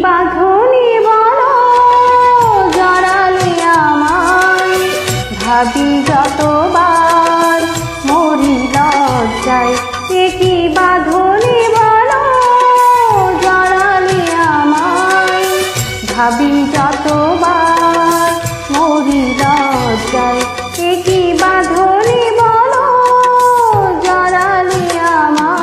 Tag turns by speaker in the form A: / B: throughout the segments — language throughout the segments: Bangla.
A: বাঁধনি বলো জড়ালে আমায়, ভাবি যতবার মরি লজ্জায়। কি বাঁধনি বলো জড়ালে আমায়, ভাবি যতবার মরি লজ্জায়। কি বাঁধনি বলো জড়ালে আমায়।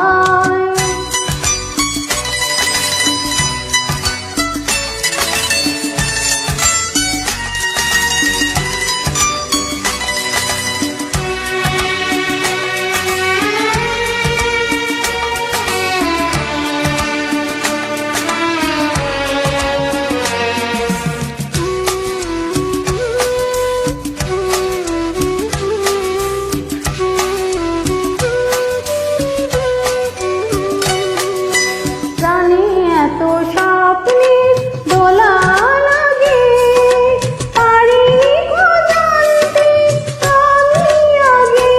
A: এত স্বপ্নের দোলা লাগে, পারিনি গো জানতে আমি আগে।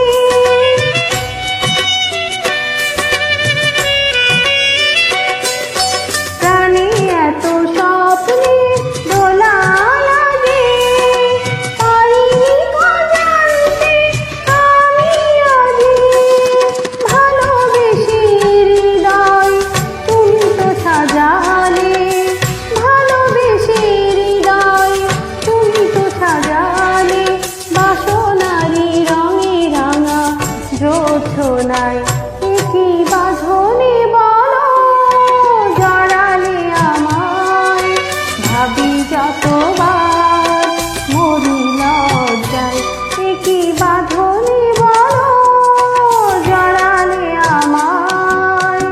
A: প্রাণে এত স্বপ্নের দোলা লাগে, পারিনি গো জানতে আমি আগে। ভালোবেসে হৃদয় তুমি তো সাজালে, ভালোবেসে হৃদয় তুমি তো সাজালে, বাসনারি রঙে রাঙা জোছনায়। কি বাঁধনি বলো জড়ালে আমায়, ভাবি যতবার মরি লজ্জায়। কি বাঁধনি বলো জড়ালে আমায়।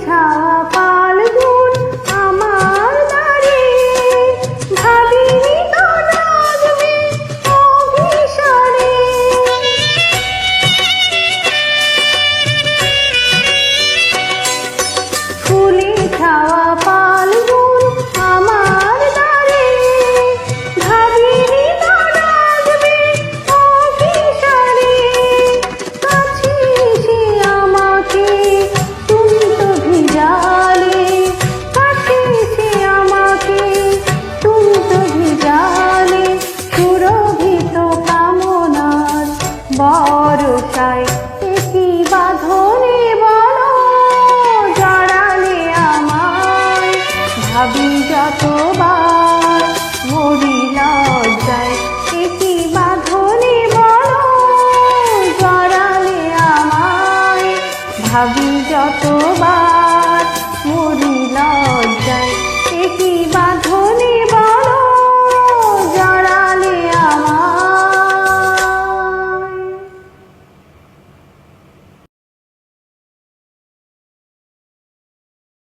A: ছাওয়া ফাল্গুন আমার দ্বারে, ভাবিনি তো ডাকবে অভিসারে। ফুলে ছাওয়া ফাল্গুন আমার দ্বারে, ভাবিনি তো ডাকবে অভিসারে। কাছে এসে আমাকে তুমি তো ভিজালে, কাছে এসে আমাকে তুমি তো ভিজালে, সুরভিত কামনার বরসায়। কি বাঁধনি বলো জড়ালে আমায়, ভাবি যতবার মরি লজ্জায়। কি বাঁধনি বলো জড়ালে আমায়, ভাবি যতবার